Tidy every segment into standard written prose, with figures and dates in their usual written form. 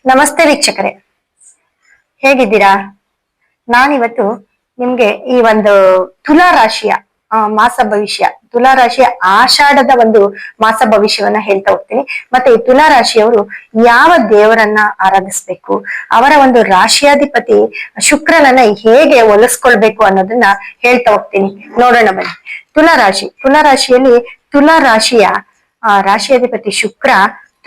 ನಮಸ್ತೆ ವೀಕ್ಷಕರೇ, ಹೇಗಿದ್ದೀರಾ? ನಾನಿವತ್ತು ನಿಮ್ಗೆ ಈ ಒಂದು ತುಲಾ ರಾಶಿಯ ಮಾಸ ಭವಿಷ್ಯ, ತುಲಾ ರಾಶಿಯ ಆಷಾಢದ ಒಂದು ಮಾಸ ಭವಿಷ್ಯವನ್ನ ಹೇಳ್ತಾ ಹೋಗ್ತೀನಿ. ಮತ್ತೆ ಈ ತುಲಾ ರಾಶಿಯವರು ಯಾವ ದೇವರನ್ನ ಆರಾಧಿಸ್ಬೇಕು, ಅವರ ಒಂದು ರಾಶಿಯಾಧಿಪತಿ ಶುಕ್ರನನ್ನ ಹೇಗೆ ಒಲಿಸ್ಕೊಳ್ಬೇಕು ಅನ್ನೋದನ್ನ ಹೇಳ್ತಾ ಹೋಗ್ತೀನಿ. ನೋಡೋಣ ಬನ್ನಿ. ತುಲಾ ರಾಶಿಯಲ್ಲಿ ತುಲಾ ರಾಶಿಯ ರಾಶಿಯಾಧಿಪತಿ ಶುಕ್ರ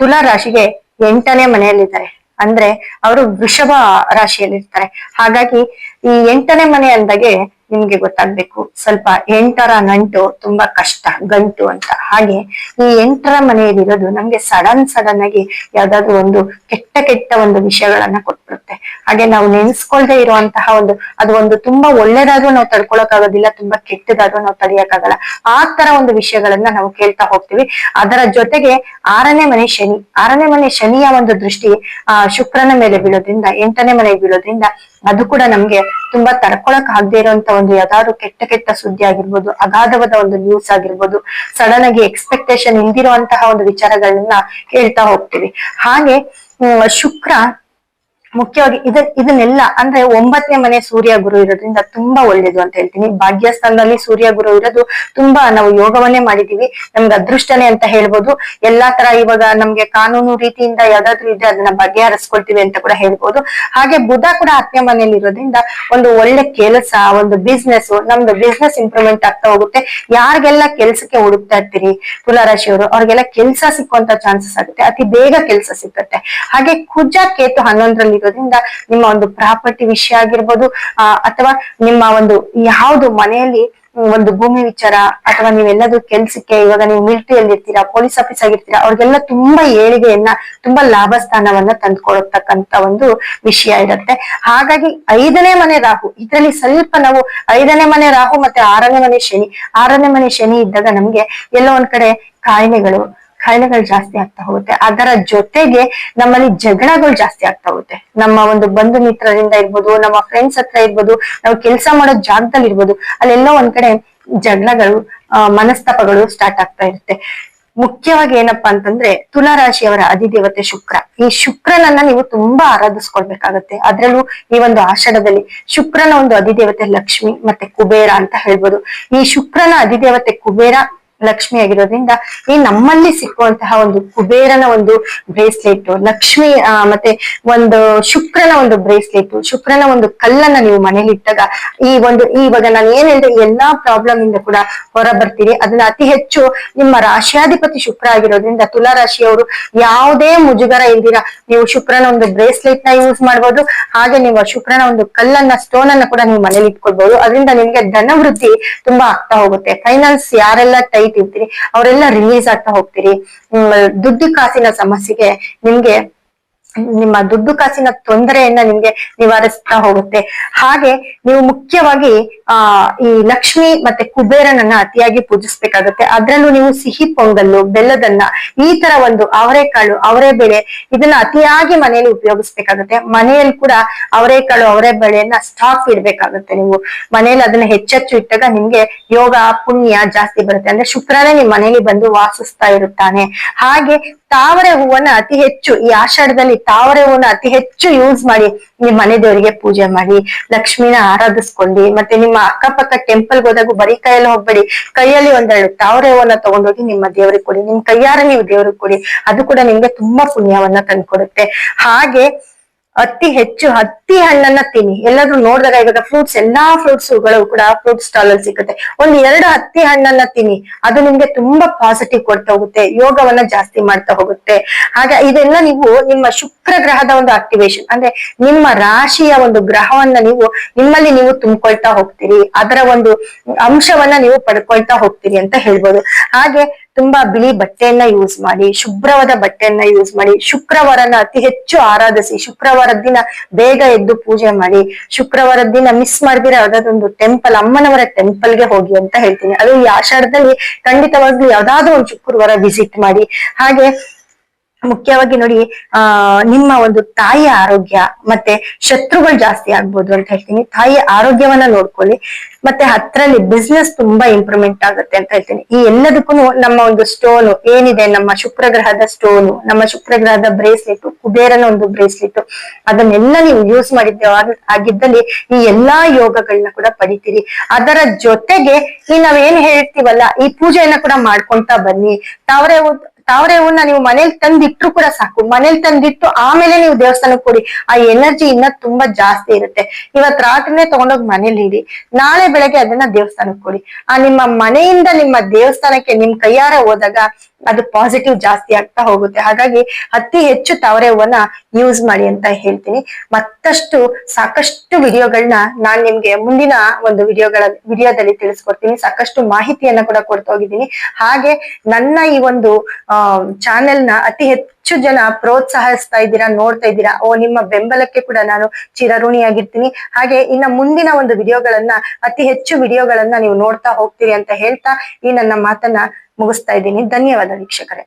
ತುಲಾ ರಾಶಿಗೆ 8ನೇ ಮನೆಯಲ್ಲಿದ್ದಾರೆ. ಅಂದ್ರೆ ಅವರು ವೃಷಭ ರಾಶಿಯಲ್ಲಿ ಇರ್ತಾರೆ. ಹಾಗಾಗಿ ಈ 8ನೇ ಮನೆ ಅಂದಾಗೆ ನಿಮ್ಗೆ ಗೊತ್ತಾಗ್ಬೇಕು, ಸ್ವಲ್ಪ 8ರ ನಂಟು ತುಂಬಾ ಕಷ್ಟ, ಗಂಟು ಅಂತ. ಹಾಗೆ ಈ 8ರ ಮನೆಯಲ್ಲಿರೋದು ನಮ್ಗೆ ಸಡನ್ ಆಗಿ ಯಾವ್ದಾದ್ರು ಒಂದು ಕೆಟ್ಟ ಒಂದು ವಿಷಯಗಳನ್ನ ಕೊಟ್ಬಿಡುತ್ತೆ. ಹಾಗೆ ನಾವು ನೆನ್ಸ್ಕೊಳ್ದೆ ಇರುವಂತಹ ಅದು ಒಂದು ತುಂಬಾ ಒಳ್ಳೇದಾದ್ರೂ ನಾವು ತಡ್ಕೊಳಕ್ ಆಗೋದಿಲ್ಲ, ತುಂಬಾ ಕೆಟ್ಟದಾದ್ರೂ ನಾವು ತಡೆಯಕ್ಕಾಗಲ್ಲ. ಆ ತರ ಒಂದು ವಿಷಯಗಳನ್ನ ನಾವು ಕೇಳ್ತಾ ಹೋಗ್ತೀವಿ. ಅದರ ಜೊತೆಗೆ 6ನೇ ಮನೆ ಶನಿಯ ಒಂದು ದೃಷ್ಟಿ ಶುಕ್ರನ ಮೇಲೆ ಬೀಳೋದ್ರಿಂದ, 8ನೇ ಮನೆಗೆ ಬೀಳೋದ್ರಿಂದ ಅದು ಕೂಡ ನಮ್ಗೆ ತುಂಬಾ ತಡ್ಕೊಳಕ್ ಆಗದೆ ಇರುವಂತ ಒಂದು ಯಾವ್ದಾದ್ರು ಕೆಟ್ಟ ಸುದ್ದಿ ಆಗಿರ್ಬೋದು, ಅಗಾಧವಾದ ಒಂದು ನ್ಯೂಸ್ ಆಗಿರ್ಬೋದು, ಸಡನ್ ಆಗಿ ಎಕ್ಸ್ಪೆಕ್ಟೇಷನ್ ಇಲ್ದಿರುವಂತಹ ಒಂದು ವಿಚಾರಗಳನ್ನ ಹೇಳ್ತಾ ಹೋಗ್ತೀವಿ. ಹಾಗೆ ಶುಕ್ರ ಮುಖ್ಯವಾಗಿ ಇದನ್ನೆಲ್ಲ ಅಂದ್ರೆ 9ನೇ ಮನೆ ಸೂರ್ಯ ಗುರು ಇರೋದ್ರಿಂದ ತುಂಬಾ ಒಳ್ಳೇದು ಅಂತ ಹೇಳ್ತೀನಿ. ಭಾಗ್ಯಸ್ಥಾನದಲ್ಲಿ ಸೂರ್ಯ ಗುರು ಇರೋದು ತುಂಬಾ ನಾವು ಯೋಗವನ್ನೇ ಮಾಡಿದೀವಿ, ನಮ್ಗೆ ಅದೃಷ್ಟನೇ ಅಂತ ಹೇಳ್ಬೋದು. ಎಲ್ಲಾ ತರ ಇವಾಗ ನಮ್ಗೆ ಕಾನೂನು ರೀತಿಯಿಂದ ಯಾವ್ದಾದ್ರು ಇದ್ರೆ ಅದನ್ನ ಬಗೆಹರಿಸ್ಕೊಳ್ತೀವಿ ಅಂತ ಕೂಡ ಹೇಳ್ಬೋದು. ಹಾಗೆ ಬುಧ ಕೂಡ 10ನೇ ಮನೆಯಲ್ಲಿ ಇರೋದ್ರಿಂದ ಒಂದು ಒಳ್ಳೆ ಕೆಲಸ, ಒಂದು ನಮ್ದು ಬಿಸ್ನೆಸ್ ಇಂಪ್ರೂವ್ಮೆಂಟ್ ಆಗ್ತಾ ಹೋಗುತ್ತೆ. ಯಾರಿಗೆಲ್ಲ ಕೆಲ್ಸಕ್ಕೆ ಹುಡುಕ್ತಾ ಇರ್ತೀರಿ ತುಲಾರಾಶಿಯವರು, ಅವ್ರಿಗೆಲ್ಲ ಕೆಲ್ಸ ಸಿಕ್ಕುವಂತ ಚಾನ್ಸಸ್ ಆಗುತ್ತೆ, ಅತಿ ಬೇಗ ಕೆಲ್ಸ ಸಿಕ್ಕತ್ತೆ. ಹಾಗೆ ಕುಜ ಕೇತು 11ರಲ್ಲಿ ಇರೋದ್ರಿಂದ ನಿಮ್ಮ ಒಂದು ಪ್ರಾಪರ್ಟಿ ವಿಷಯ ಆಗಿರ್ಬೋದು, ಅಥವಾ ನಿಮ್ಮ ಒಂದು ಯಾವ್ದು ಮನೆಯಲ್ಲಿ ಒಂದು ಭೂಮಿ ವಿಚಾರ, ಅಥವಾ ನೀವೆಲ್ಲದು ಕೆಲ್ಸಕ್ಕೆ, ಇವಾಗ ನೀವು ಮಿಲಿಟರಿಯಲ್ಲಿ ಇರ್ತೀರಾ, ಪೊಲೀಸ್ ಆಫೀಸ್ ಆಗಿರ್ತೀರಾ, ಅವ್ರಿಗೆಲ್ಲ ತುಂಬಾ ಏಳಿಗೆಯನ್ನ, ತುಂಬಾ ಲಾಭ ಸ್ಥಾನವನ್ನ ತಂದ್ಕೊಡತಕ್ಕಂತ ಒಂದು ವಿಷಯ ಇರುತ್ತೆ. ಹಾಗಾಗಿ 5ನೇ ಮನೆ ರಾಹು, ಇದ್ರಲ್ಲಿ ಸ್ವಲ್ಪ ನಾವು 5ನೇ ಮನೆ ರಾಹು ಮತ್ತೆ 6ನೇ ಮನೆ ಶನಿ ಇದ್ದಾಗ ನಮ್ಗೆ ಎಲ್ಲೋ ಒಂದ್ ಕಡೆ ಕಾಯಿಲೆಗಳು ಜಾಸ್ತಿ ಆಗ್ತಾ ಹೋಗುತ್ತೆ. ಅದರ ಜೊತೆಗೆ ನಮ್ಮಲ್ಲಿ ಜಗಳಗಳು ಜಾಸ್ತಿ ಆಗ್ತಾ ಹೋಗುತ್ತೆ. ನಮ್ಮ ಒಂದು ಬಂಧು ಮಿತ್ರರಿಂದ ಇರ್ಬೋದು, ನಮ್ಮ ಫ್ರೆಂಡ್ಸ್ ಹತ್ರ ಇರ್ಬೋದು, ನಾವು ಕೆಲಸ ಮಾಡೋ ಜಾಗದಲ್ಲಿ ಇರ್ಬೋದು, ಅಲ್ಲೆಲ್ಲೋ ಒಂದ್ ಕಡೆ ಜಗಳಗಳು, ಮನಸ್ತಾಪಗಳು ಸ್ಟಾರ್ಟ್ ಆಗ್ತಾ ಇರುತ್ತೆ. ಮುಖ್ಯವಾಗಿ ಏನಪ್ಪಾ ಅಂತಂದ್ರೆ ತುಲಾರಾಶಿಯವರ ಅಧಿದೇವತೆ ಶುಕ್ರ. ಈ ಶುಕ್ರನನ್ನ ನೀವು ತುಂಬಾ ಆರಾಧಿಸ್ಕೊಳ್ಬೇಕಾಗತ್ತೆ. ಅದ್ರಲ್ಲೂ ಈ ಒಂದು ಆಷಾಢದಲ್ಲಿ ಶುಕ್ರನ ಒಂದು ಅಧಿದೇವತೆ ಲಕ್ಷ್ಮಿ ಮತ್ತೆ ಕುಬೇರ ಅಂತ ಹೇಳ್ಬೋದು. ಈ ಶುಕ್ರನ ಅಧಿದೇವತೆ ಕುಬೇರ, ಲಕ್ಷ್ಮಿ ಆಗಿರೋದ್ರಿಂದ ಈ ನಮ್ಮಲ್ಲಿ ಸಿಕ್ಕುವಂತಹ ಒಂದು ಕುಬೇರನ ಒಂದು ಬ್ರೇಸ್ಲೆಟ್, ಲಕ್ಷ್ಮಿ ಮತ್ತೆ ಒಂದು ಶುಕ್ರನ ಒಂದು ಬ್ರೇಸ್ಲೆಟ್, ಶುಕ್ರನ ಒಂದು ಕಲ್ಲನ್ನ ನೀವು ಮನೇಲಿ ಇಟ್ಟಾಗ ಇವಾಗ ನಾನು ಏನ್ ಹೇಳಿದೆ, ಎಲ್ಲಾ ಪ್ರಾಬ್ಲಮ್ ಇಂದ ಕೂಡ ಹೊರ ಬರ್ತೀರಿ. ಅದನ್ನ ಅತಿ ಹೆಚ್ಚು ನಿಮ್ಮ ರಾಶಿಯಾಧಿಪತಿ ಶುಕ್ರ ಆಗಿರೋದ್ರಿಂದ ತುಲಾರಾಶಿಯವರು ಯಾವುದೇ ಮುಜುಗರ ಇಲ್ದಿರ ನೀವು ಶುಕ್ರನ ಒಂದು ಬ್ರೇಸ್ಲೆಟ್ ನ ಯೂಸ್ ಮಾಡ್ಬೋದು. ಹಾಗೆ ನೀವು ಶುಕ್ರನ ಒಂದು ಸ್ಟೋನ್ ಅನ್ನ ಕೂಡ ನೀವು ಮನೇಲಿ ಇಟ್ಕೊಳ್ಬಹುದು. ಅದರಿಂದ ನಿಮ್ಗೆ ಧನವೃದ್ಧಿ ತುಂಬಾ ಆಗ್ತಾ ಹೋಗುತ್ತೆ. ಫೈನಾನ್ಸ್ ಯಾರೆಲ್ಲ ಇರ್ತೀರಿ ಅವರೆಲ್ಲ ರಿಲೀಸ್ ಆಗ್ತಾ ಹೋಗ್ತೀರಿ. ದುಡ್ಡು ಕಾಸಿನ ಸಮಸ್ಯೆಗೆ ನಿಮ್ಗೆ ನಿಮ್ಮ ದುಡ್ಡು ಕಾಸಿನ ತೊಂದರೆಯನ್ನ ನಿಮ್ಗೆ ನಿವಾರಿಸ್ತಾ ಹೋಗುತ್ತೆ. ಹಾಗೆ ನೀವು ಮುಖ್ಯವಾಗಿ ಈ ಲಕ್ಷ್ಮಿ ಮತ್ತೆ ಕುಬೇರನನ್ನ ಅತಿಯಾಗಿ ಪೂಜಿಸ್ಬೇಕಾಗತ್ತೆ. ಅದ್ರಲ್ಲೂ ನೀವು ಸಿಹಿ ಪೊಂಗಲ್ಲು, ಬೆಲ್ಲದನ್ನ, ಈ ತರ ಒಂದು ಅವರೆಕಾಳು, ಅವರೆಬೇಳೆ ಇದನ್ನ ಅತಿಯಾಗಿ ಮನೆಯಲ್ಲಿ ಉಪಯೋಗಿಸ್ಬೇಕಾಗತ್ತೆ. ಮನೆಯಲ್ಲಿ ಕೂಡ ಅವರೆಕಾಳು, ಅವರೆಬೇಳೆಯನ್ನ ಸ್ಟಾಕ್ ಇಡ್ಬೇಕಾಗತ್ತೆ. ನೀವು ಮನೆಯಲ್ಲಿ ಅದನ್ನ ಹೆಚ್ಚೆಚ್ಚು ಇಟ್ಟಾಗ ನಿಮ್ಗೆ ಯೋಗ ಪುಣ್ಯ ಜಾಸ್ತಿ ಬರುತ್ತೆ. ಅಂದ್ರೆ ಶುಕ್ರನೇ ನಿಮ್ ಮನೇಲಿ ಬಂದು ವಾಸಿಸ್ತಾ ಇರುತ್ತಾನೆ. ಹಾಗೆ ತಾವರೆ ಹೂವನ್ನ ಅತಿ ಹೆಚ್ಚು ಈ ಆಷಾಢದಲ್ಲಿ ತಾವರೆ ಹೂವನ್ನ ಅತಿ ಹೆಚ್ಚು ಯೂಸ್ ಮಾಡಿ ನಿಮ್ ಮನೆ ದೇವರಿಗೆ ಪೂಜೆ ಮಾಡಿ, ಲಕ್ಷ್ಮಿನ ಆರಾಧಿಸ್ಕೊಂಡು, ಮತ್ತೆ ನಿಮ್ಮ ಅಕ್ಕಪಕ್ಕ ಟೆಂಪಲ್ಗೆ ಹೋದಾಗ ಬರೀ ಕೈಯಲ್ಲಿ ಹೋಗ್ಬೇಡಿ, ಕೈಯಲ್ಲಿ ಒಂದೆರಡು ತಾವರೆ ಹೂವನ್ನ ತಗೊಂಡೋಗಿ ನಿಮ್ಮ ದೇವರಿಗೆ ಕೊಡಿ, ನಿಮ್ ಕೈಯಾರ ನೀವು ದೇವ್ರಿಗೆ ಕೊಡಿ. ಅದು ಕೂಡ ನಿಮ್ಗೆ ತುಂಬಾ ಪುಣ್ಯವನ್ನ ತಂದ್ಕೊಡುತ್ತೆ. ಹಾಗೆ ಅತಿ ಹೆಚ್ಚು ಹತ್ತಿ ಹಣ್ಣನ್ನ ತಿನ್ನಿ. ಎಲ್ಲಾದ್ರೂ ನೋಡಿದಾಗ ಇವಾಗ ಎಲ್ಲಾ ಫ್ರೂಟ್ಸ್ಗಳು ಕೂಡ ಫ್ರೂಟ್ ಸ್ಟಾಲ್ ಅಲ್ಲಿ ಸಿಗುತ್ತೆ. 1-2 ಹತ್ತಿ ಹಣ್ಣನ್ನ ತಿನ್ನಿ, ಅದು ನಿಮ್ಗೆ ತುಂಬಾ ಪಾಸಿಟಿವ್ ಕೊಡ್ತಾ ಹೋಗುತ್ತೆ, ಯೋಗವನ್ನ ಜಾಸ್ತಿ ಮಾಡ್ತಾ ಹೋಗುತ್ತೆ. ಹಾಗೆ ಇದೆಲ್ಲ ನೀವು ನಿಮ್ಮ ಶುಕ್ರ ಗ್ರಹದ ಒಂದು ಆಕ್ಟಿವೇಶನ್, ಅಂದ್ರೆ ನಿಮ್ಮ ರಾಶಿಯ ಒಂದು ಗ್ರಹವನ್ನ ನಿಮ್ಮಲ್ಲಿ ನೀವು ತುಂಬಿಕೊಳ್ತಾ ಹೋಗ್ತೀರಿ, ಅದರ ಒಂದು ಅಂಶವನ್ನ ನೀವು ಪಡ್ಕೊಳ್ತಾ ಹೋಗ್ತೀರಿ ಅಂತ ಹೇಳ್ಬೋದು. ಹಾಗೆ ತುಂಬಾ ಬಿಳಿ ಬಟ್ಟೆಯನ್ನ ಯೂಸ್ ಮಾಡಿ, ಶುಭ್ರವಾದ ಬಟ್ಟೆಯನ್ನ ಯೂಸ್ ಮಾಡಿ, ಶುಕ್ರವಾರನ ಅತಿ ಹೆಚ್ಚು ಆರಾಧಿಸಿ, ಶುಕ್ರವಾರದ ದಿನ ಬೇಗ ಎದ್ದು ಪೂಜೆ ಮಾಡಿ, ಶುಕ್ರವಾರದ ದಿನ ಮಿಸ್ ಮಾಡ್ದಿರ ಯಾವ್ದಾದೊಂದು ಟೆಂಪಲ್, ಅಮ್ಮನವರ ಟೆಂಪಲ್ಗೆ ಹೋಗಿ ಅಂತ ಹೇಳ್ತೀನಿ. ಅದು ಈ ಆಷಾಢದಲ್ಲಿ ಖಂಡಿತವಾಗ್ಲೂ ಯಾವ್ದಾದ್ರು ಒಂದು ಶುಕ್ರವಾರ ವಿಸಿಟ್ ಮಾಡಿ. ಹಾಗೆ ಮುಖ್ಯವಾಗಿ ನೋಡಿ, ನಿಮ್ಮ ಒಂದು ತಾಯಿಯ ಆರೋಗ್ಯ ಮತ್ತೆ ಶತ್ರುಗಳು ಜಾಸ್ತಿ ಆಗ್ಬೋದು ಅಂತ ಹೇಳ್ತೀನಿ. ತಾಯಿಯ ಆರೋಗ್ಯವನ್ನ ನೋಡ್ಕೊಳ್ಳಿ. ಮತ್ತೆ ಹತ್ರಲ್ಲಿ ಬಿಸ್ನೆಸ್ ತುಂಬಾ ಇಂಪ್ರೂವ್ಮೆಂಟ್ ಆಗುತ್ತೆ ಅಂತ ಹೇಳ್ತೀನಿ. ಈ ಎಲ್ಲದಕ್ಕೂ ನಮ್ಮ ಒಂದು ಸ್ಟೋನು ಏನಿದೆ, ನಮ್ಮ ಶುಕ್ರ ಗ್ರಹದ ಸ್ಟೋನು, ನಮ್ಮ ಶುಕ್ರ ಗ್ರಹದ ಬ್ರೇಸ್ಲೆಟ್, ಕುಬೇರನ ಒಂದು ಬ್ರೇಸ್ಲೆಟ್, ಅದನ್ನೆಲ್ಲ ನೀವು ಯೂಸ್ ಮಾಡಿದ್ದೆ ಆಗಿದ್ದಲ್ಲಿ ಈ ಎಲ್ಲಾ ಯೋಗಗಳನ್ನ ಕೂಡ ಪಡಿತೀರಿ. ಅದರ ಜೊತೆಗೆ ಈ ನಾವೇನ್ ಹೇಳ್ತೀವಲ್ಲ, ಈ ಪೂಜೆಯನ್ನ ಕೂಡ ಮಾಡ್ಕೊಂತಾ ಬನ್ನಿ. ತಾವರೆ ಹೂವನ್ನ ನೀವು ಮನೇಲಿ ತಂದಿಟ್ರು ಕೂಡ ಸಾಕು. ಮನೇಲಿ ತಂದಿಟ್ಟು ಆಮೇಲೆ ನೀವು ದೇವಸ್ಥಾನಕ್ಕೆ ಕೊಡಿ. ಆ ಎನರ್ಜಿ ಇನ್ನ ತುಂಬಾ ಜಾಸ್ತಿ ಇರುತ್ತೆ. ಇವತ್ ರಾತ್ರಿನೇ ತಗೊಂಡೋಗಿ ಮನೇಲಿ ಇಡಿ, ನಾಳೆ ಬೆಳಗ್ಗೆ ಅದನ್ನ ದೇವಸ್ಥಾನಕ್ಕೆ ಕೊಡಿ. ಆ ನಿಮ್ಮ ಮನೆಯಿಂದ ನಿಮ್ಮ ದೇವಸ್ಥಾನಕ್ಕೆ ನಿಮ್ ಕೈಯಾರ ಹೋದಾಗ ಅದು ಪಾಸಿಟಿವ್ ಜಾಸ್ತಿ ಆಗ್ತಾ ಹೋಗುತ್ತೆ. ಹಾಗಾಗಿ ಅತಿ ಹೆಚ್ಚು ತಾವರೆ ಹೂವನ್ನ ಯೂಸ್ ಮಾಡಿ ಅಂತ ಹೇಳ್ತೀನಿ. ಸಾಕಷ್ಟು ವಿಡಿಯೋಗಳನ್ನ ನಾನ್ ನಿಮ್ಗೆ ಮುಂದಿನ ಒಂದು ವಿಡಿಯೋದಲ್ಲಿ ತಿಳಿಸ್ಕೊಡ್ತೀನಿ. ಸಾಕಷ್ಟು ಮಾಹಿತಿಯನ್ನ ಕೂಡ ಕೊಡ್ತಾ ಹೋಗಿದ್ದೀನಿ. ಹಾಗೆ ನನ್ನ ಈ ಒಂದು ಚಾನೆಲ್ ನ ಅತಿ ಹೆಚ್ಚು ಜನ ಪ್ರೋತ್ಸಾಹಿಸ್ತಾ ಇದ್ದೀರಾ, ನೋಡ್ತಾ ಇದ್ದೀರಾ. ನಿಮ್ಮ ಬೆಂಬಲಕ್ಕೆ ಕೂಡ ನಾನು ಚಿರಋಣಿಯಾಗಿರ್ತೀನಿ. ಹಾಗೆ ಇನ್ನ ಮುಂದಿನ ಒಂದು ವಿಡಿಯೋಗಳನ್ನ, ಅತಿ ಹೆಚ್ಚು ವಿಡಿಯೋಗಳನ್ನ ನೀವು ನೋಡ್ತಾ ಹೋಗ್ತೀರಿ ಅಂತ ಹೇಳ್ತಾ ಈ ನನ್ನ ಮಾತನ್ನ ಮುಗಿಸ್ತಾ ಇದ್ದೀನಿ. ಧನ್ಯವಾದ ವೀಕ್ಷಕರೇ.